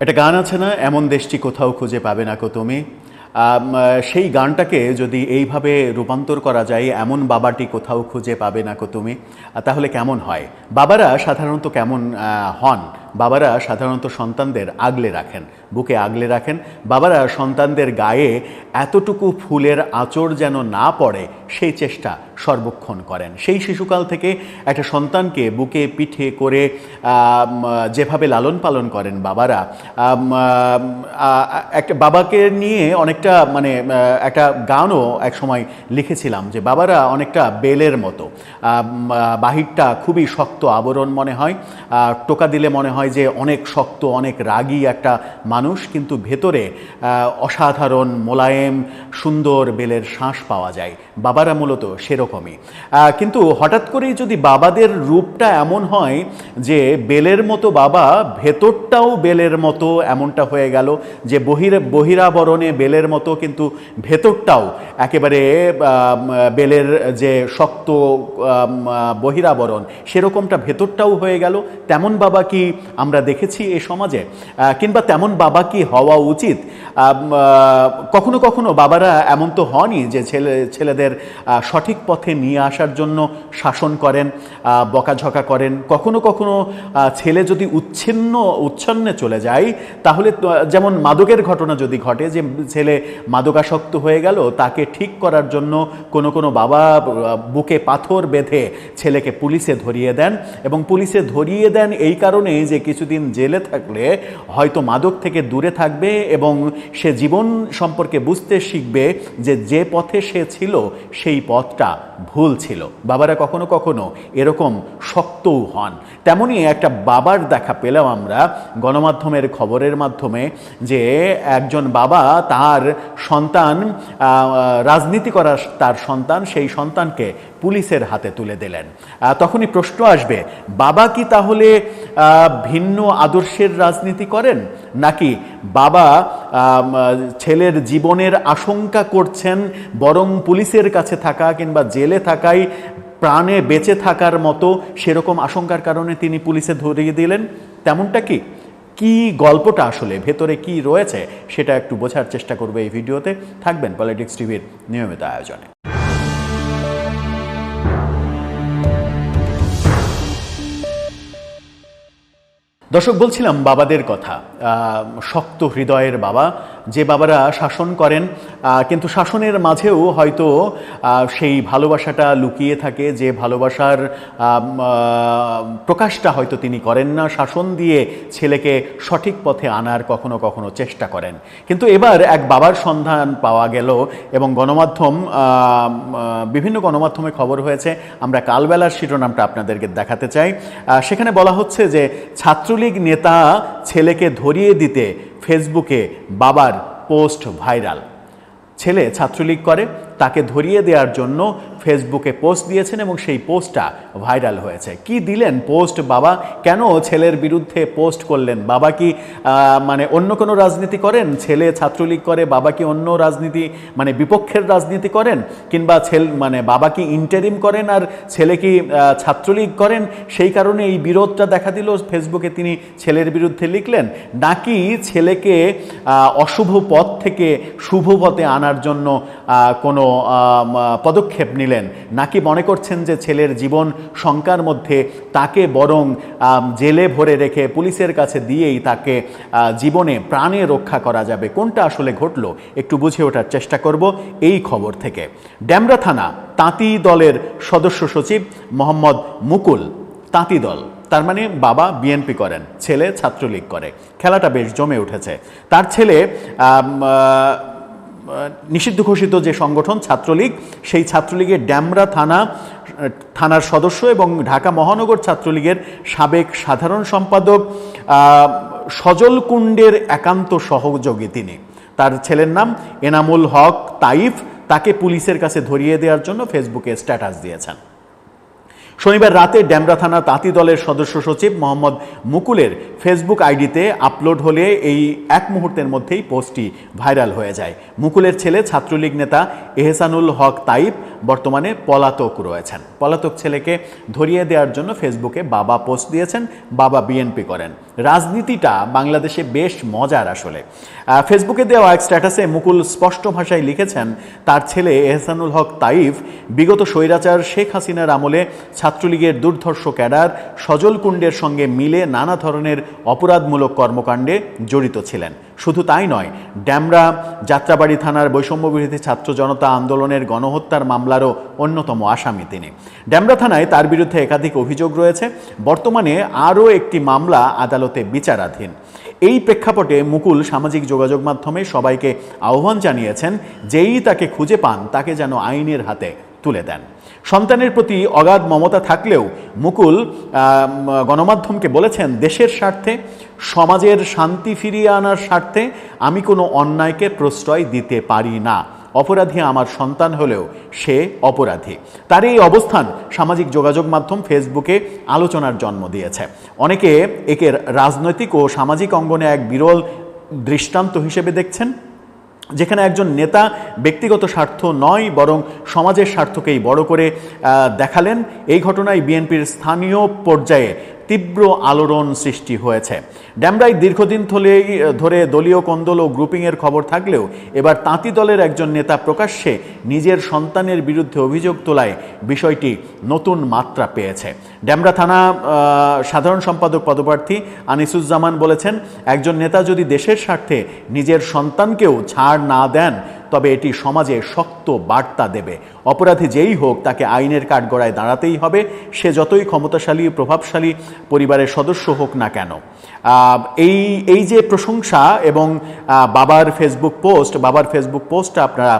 একটা গান আছে না, এমন দেশটি কোথাও খুঁজে পাবে না কো তুমি। সেই গানটাকে যদি এইভাবে রূপান্তর করা যায়, এমন বাবাটি কোথাও খুঁজে পাবে না কো তুমি, তাহলে কেমন হয়? বাবারা সাধারণত কেমন হন? বাবারা সাধারণত সন্তানদের আগলে রাখেন, বুকে আগলে রাখেন। বাবারা সন্তানদের গায়ে এতটুকু ফুলের আঁচড় যেন না পড়ে সেই চেষ্টা সর্বক্ষণ করেন। সেই শিশুকাল থেকে একটা সন্তানকে বুকে পিঠে করে যেভাবে লালন পালন করেন বাবারা, একটা বাবাকে নিয়ে অনেকটা একটা গানও এক সময় লিখেছিলাম যে বাবারা অনেকটা বেলের মতো, বাহিরটা খুবই শক্ত আবরণ মনে হয়, টোকা দিলে মনে হয় যে অনেক শক্ত, অনেক রাগী একটা মানুষ, কিন্তু ভেতরে অসাধারণ মোলায়েম সুন্দর বেলের শ্বাস পাওয়া যায়। বাবারা মূলত সেরকমই। কিন্তু হঠাৎ করেই যদি বাবাদের রূপটা এমন হয় যে বেলের মতো বাবা, ভেতরটাও বেলের মতো, এমনটা হয়ে গেল যে বহিরাবরণে বেলের মতো কিন্তু ভেতরটাও একেবারে বেলের যে শক্ত বহিরাবরণ সেরকমটা ভেতরটাও হয়ে গেল, তেমন বাবা কি আমরা দেখেছি এ সমাজে? কিংবা তেমন বাবা কি হওয়া উচিত? কখনো কখনো বাবারা এমন তো হনই যে ছেলেদের সঠিক পথে নিয়ে আসার জন্য শাসন করেন, বকাঝকা করেন। কখনো কখনো ছেলে যদি উচ্ছন্নে চলে যায়, তাহলে যেমন মাদকের ঘটনা যদি ঘটে, যে ছেলে মাদকাসক্ত হয়ে গেল, তাকে ঠিক করার জন্য কোনো বাবা বুকে পাথর বেঁধে ছেলেকে পুলিশে ধরিয়ে দেন, এবং পুলিশে ধরিয়ে দেন এই কারণে যে কিছুদিন জেলে থাকলে হয়তো মাদক থেকে দূরে থাকবে এবং সে জীবন সম্পর্কে বুঝতে শিখবে যে পথে সে ছিল সেই পথটা ভুল ছিল। বাবারা কখনো কখনো এরকম শক্তও হন। তেমনি একটা বাবার দেখা পেলাম আমরা গণমাধ্যমের খবরের মাধ্যমে, যে একজন বাবা তার সন্তান, রাজনীতি করা তার সন্তান, সেই সন্তানকে পুলিশের হাতে তুলে দিলেন। তখনই প্রশ্ন আসবে, বাবা কি তাহলে ভিন্ন আদর্শের রাজনীতি করেন, নাকি বাবা ছেলের জীবনের আশঙ্কা করছেন, বরং পুলিশের কাছে থাকা কিংবা জেলে থাকাই প্রাণে বেঁচে থাকার মতো সেরকম আশঙ্কার কারণে তিনি পুলিশে ধরিয়ে দিলেন? তেমনটা কি গল্পটা আসলে ভেতরে কি রয়েছে সেটা একটু বোঝার চেষ্টা করবে এই ভিডিওতে। থাকবেন পলিটিক্স টিভির নিয়মিত আয়োজনে। দর্শক, বলছিলাম বাবাদের কথা, শক্ত হৃদয়ের বাবা, যে বাবারা শাসন করেন, কিন্তু শাসনের মাঝেও হয়তো সেই ভালোবাসাটা লুকিয়ে থাকে, যে ভালোবাসার প্রকাশটা হয়তো তিনি করেন না। শাসন দিয়ে ছেলেকে সঠিক পথে আনার কখনো কখনো চেষ্টা করেন। কিন্তু এবার এক বাবার সন্ধান পাওয়া গেল, এবং বিভিন্ন গণমাধ্যমে খবর হয়েছে। আমরা কালবেলার শিরোনামটা আপনাদেরকে দেখাতে চাই। সেখানে বলা হচ্ছে যে ছাত্রলীগ নেতা ছেলেকে ধরিয়ে দিতে ফেসবুকে বাবার পোস্ট ভাইরাল। ছেলে ছাত্রলীগ করে, তাকে ধরিয়ে দেওয়ার জন্য ফেসবুকে পোস্ট দিয়েছেন এবং সেই পোস্টটা ভাইরাল হয়েছে। কি দিলেন পোস্ট বাবা? কেন ছেলের বিরুদ্ধে পোস্ট করলেন? বাবা কি অন্য কোনো রাজনীতি করেন? ছেলে ছাত্রলীগ করে, বাবা কি অন্য রাজনীতি বিপক্ষের রাজনীতি করেন? কিংবা বাবা কি ইন্টারিম করেন আর ছেলে কি ছাত্রলীগ করেন? সেই কারণে এই বিরোধটা দেখা দিল, ফেসবুকে তিনি ছেলের বিরুদ্ধে লিখলেন। নাকি ছেলেকে অশুভ পথ থেকে শুভ পথে আনার জন্য কোনো পদক্ষেপ নিলেন? নাকি মনে করছেন যে ছেলের জীবন শঙ্কার মধ্যে, তাকে বরং জেলে ভরে রেখে পুলিশের কাছে দিয়েই তাকে জীবনে প্রাণে রক্ষা করা যাবে? কোনটা আসলে ঘটল একটু বুঝে ওঠার চেষ্টা করব এই খবর থেকে। ডেমরা থানা তাঁতি দলের সদস্য সচিব মোহাম্মদ মুকুল, তাঁতি দল, তার বাবা বিএনপি করেন, ছেলে ছাত্রলীগ করে। খেলাটা বেশ জমে উঠেছে। তার ছেলে নিষিদ্ধ ঘোষিত যে সংগঠন ছাত্রলীগ, সেই ছাত্রলীগের ডেমরা থানার সদস্য এবং ঢাকা মহানগর ছাত্রলীগের সাবেক সাধারণ সম্পাদক সজল কুণ্ডের একান্ত সহযোগী তিনি। তার ছেলের নাম এনামুল হক তাইফ। তাকে পুলিশের কাছে ধরিয়ে দেওয়ার জন্য ফেসবুকে স্ট্যাটাস দিয়েছেন। শনিবার রাতে ডেমরা থানা তাঁতি দলের সদস্য সচিব মোহাম্মদ মুকুলের ফেসবুক আইডিতে আপলোড হলে এই এক মুহূর্তের মধ্যেই পোস্টটি ভাইরাল হয়ে যায়। মুকুলের ছেলে ছাত্রলীগ নেতা এহসানুল হক তাইব বর্তমানে পলাতক রয়েছেন। পলাতক ছেলেকে ধরিয়ে দেওয়ার জন্য ফেসবুকে বাবা পোস্ট দিয়েছেন, বাবা বিএনপি করেন। রাজনীতিটা বাংলাদেশে বেশ মজার আসলে। ফেসবুকে দেওয়া এক স্ট্যাটাসে মুকুল স্পষ্ট ভাষায় লিখেছেন, তার ছেলে এহসানুল হক তাইব বিগত স্বৈরাচার শেখ হাসিনার আমলে ছাত্রলীগের দুর্ধর্ষ ক্যাডার সজল কুণ্ডের সঙ্গে মিলে নানা ধরনের অপরাধমূলক কর্মকাণ্ডে জড়িত ছিলেন। শুধু তাই নয়, ডেমরা যাত্রাবাড়ি থানার বৈষম্যবিরোধী ছাত্র জনতা আন্দোলনের গণহত্যার মামলারও অন্যতম আসামি তিনি। ডেমরা থানায় তার বিরুদ্ধে একাধিক অভিযোগ রয়েছে। বর্তমানে আরও একটি মামলা আদালতে বিচারাধীন। এই প্রেক্ষাপটে মুকুল সামাজিক যোগাযোগ মাধ্যমে সবাইকে আহ্বান জানিয়েছেন, যেই তাকে খুঁজে পান তাকে যেন আইনের হাতে তুলে দেন। সন্তানের প্রতি অগাধ মমতা থাকলেও মুকুল গণমাধ্যমকে বলেছেন, দেশের স্বার্থে, সমাজের শান্তি ফিরিয়ে আনার স্বার্থে আমি কোনো অন্যায়কে প্রশ্রয় দিতে পারি না। অপরাধী আমার সন্তান হলেও সে অপরাধী। তার এই অবস্থান সামাজিক যোগাযোগ মাধ্যম ফেসবুকে আলোচনার জন্ম দিয়েছে। অনেকে একে রাজনৈতিক ও সামাজিক অঙ্গনে এক বিরল দৃষ্টান্ত হিসেবে দেখছেন, যেখানে একজন নেতা ব্যক্তিগত স্বার্থ নয় বরং সমাজের স্বার্থকেই বড় করে দেখালেন। এই ঘটনায় বিএনপির স্থানীয় পর্যায়ে তীব্র আলোড়ন সৃষ্টি হয়েছে। ডেমরায় দীর্ঘদিন ধরে দলীয় কোন্দল ও গ্রুপিংয়ের খবর থাকলেও এবার তাঁতি দলের একজন নেতা প্রকাশ্যে নিজের সন্তানের বিরুদ্ধে অভিযোগ তোলায় বিষয়টি নতুন মাত্রা পেয়েছে। ডেমরা থানা সাধারণ সম্পাদক পদপ্রার্থী আনিসুজ্জামান বলেছেন, একজন নেতা যদি দেশের স্বার্থে নিজের সন্তানকেও ছাড় না দেন তবে এটি সমাজে শক্ত বার্তা দেবে। অপরাধী যেই হোক তাকে আইনের কাঠগড়ায় দাঁড়াতেই হবে, সে যতই ক্ষমতাশালী প্রভাবশালী পরিবারের সদস্য হোক না কেন। এই যে প্রশংসা এবং বাবার ফেসবুক পোস্টটা আপনারা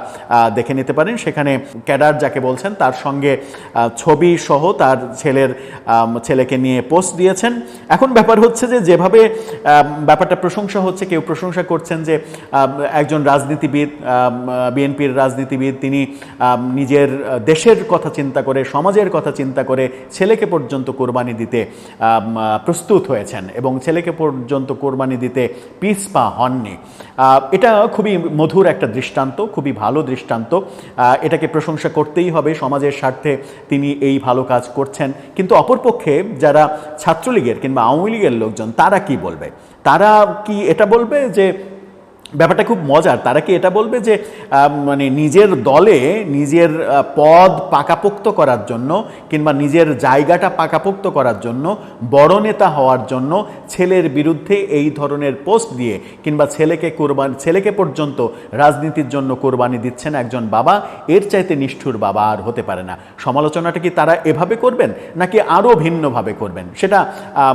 দেখে নিতে পারেন। সেখানে ক্যাডার যাকে বলছেন তার সঙ্গে ছবি সহ তার ছেলেকে নিয়ে পোস্ট দিয়েছেন। এখন ব্যাপার হচ্ছে যে যেভাবে ব্যাপারটা প্রশংসা হচ্ছে, কেউ প্রশংসা করছেন যে একজন রাজনীতিবিদ, বিএনপির রাজনীতিবিদ, তিনি নিজের দেশের কথা চিন্তা করে, সমাজের কথা চিন্তা করে ছেলেকে পর্যন্ত কোরবানি দিতে প্রস্তুত হয়েছেন এবং ছেলেকে পর্যন্ত কোরবানি দিতে পিছপা হননি। এটা খুবই মধুর একটা দৃষ্টান্ত, খুবই ভালো দৃষ্টান্ত। এটাকে প্রশংসা করতেই হবে। সমাজের স্বার্থে তিনি এই ভালো কাজ করছেন। কিন্তু অপরপক্ষে যারা ছাত্রলীগের কিংবা আওয়ামী লীগের লোকজন, তারা কি বলবে? তারা কি এটা বলবে যে, ব্যাপারটা খুব মজার, তারা কি এটা বলবে যে মানে নিজের দলে নিজের পদ পাকাপোক্ত করার জন্য কিংবা নিজের জায়গাটা পাকাপোক্ত করার জন্য, বড় নেতা হওয়ার জন্য ছেলের বিরুদ্ধে এই ধরনের পোস্ট দিয়ে কিংবা ছেলেকে পর্যন্ত রাজনীতির জন্য কোরবানি দিচ্ছেন একজন বাবা? এর চাইতে নিষ্ঠুর বাবা আর হতে পারে না। সমালোচনাটা কি তারা এভাবে করবেন নাকি আরও ভিন্নভাবে করবেন? সেটা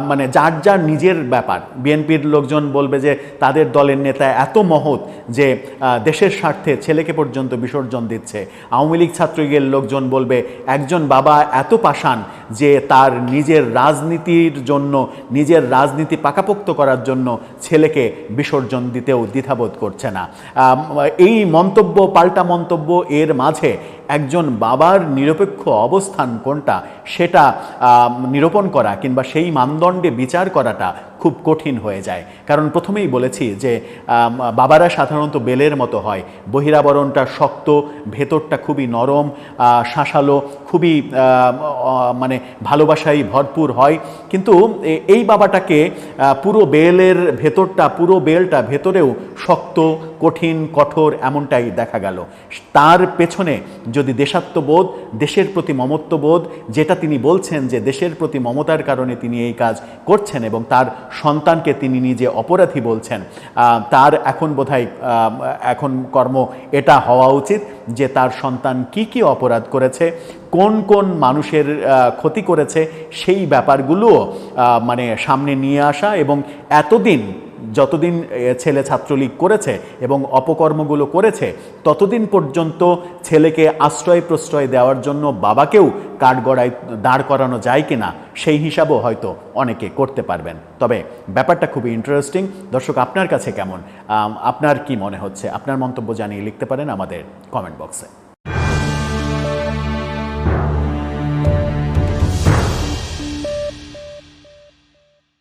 মানে যার যার নিজের ব্যাপার। বিএনপির লোকজন বলবে যে তাদের দলের নেতা এত মহৎ যে দেশের স্বার্থে ছেলেকে পর্যন্ত বিসর্জন দিচ্ছে। আওয়ামী লীগ ছাত্রলীগের লোকজন বলবে একজন বাবা এত পাষাণ যে তার নিজের রাজনীতির জন্য, নিজের রাজনীতি পাকাপোক্ত করার জন্য ছেলেকে বিসর্জন দিতেও দ্বিধাবোধ করছে না। এই মন্তব্য, পাল্টা মন্তব্য, এর মাঝে একজন বাবার নিরপেক্ষ অবস্থান কোনটা সেটা নিরূপণ করা কিংবা সেই মানদণ্ডে বিচার করাটা খুব কঠিন হয়ে যায়। কারণ প্রথমেই বলেছি যে বাবারা সাধারণত বেলের মতো হয়, বহিরাবরণটা শক্ত, ভেতরটা খুবই নরম, শাঁসালো, খুবই মানে ভালোবাসায় ভরপুর হয়। কিন্তু এই বাবাটাকে পুরো বেলটা ভেতরেও শক্ত, কঠিন, কঠোর এমনটাই দেখা গেল। তার পেছনে যদি দেশাত্মবোধ, দেশের প্রতি মমত্ববোধ, যেটা তিনি বলছেন যে দেশের প্রতি মমতার কারণে তিনি এই কাজ করছেন এবং তার সন্তানকে তিনি নিজে অপরাধী বলছেন, তার এখন কর্ম এটা হওয়া উচিত যে তার সন্তান কি অপরাধ করেছে, কোন কোন মানুষের ক্ষতি করেছে, সেই ব্যাপারগুলোও মানে সামনে নিয়ে আসা এবং যতদিন ছেলে ছাত্রলীগ করেছে এবং অপকর্মগুলো করেছে ততদিন পর্যন্ত ছেলেকে আশ্রয় প্রশ্রয় দেওয়ার জন্য বাবাকেও কাঠগড়ায় দাঁড় করানো যায় কিনা সেই হিসাবও হয়তো অনেকে করতে পারবেন। তবে ব্যাপারটা খুবই ইন্টারেস্টিং। দর্শক, আপনার কাছে কেমন? আপনার কি মনে হচ্ছে? আপনার মন্তব্য জানিয়ে লিখতে পারেন আমাদের কমেন্ট বক্সে।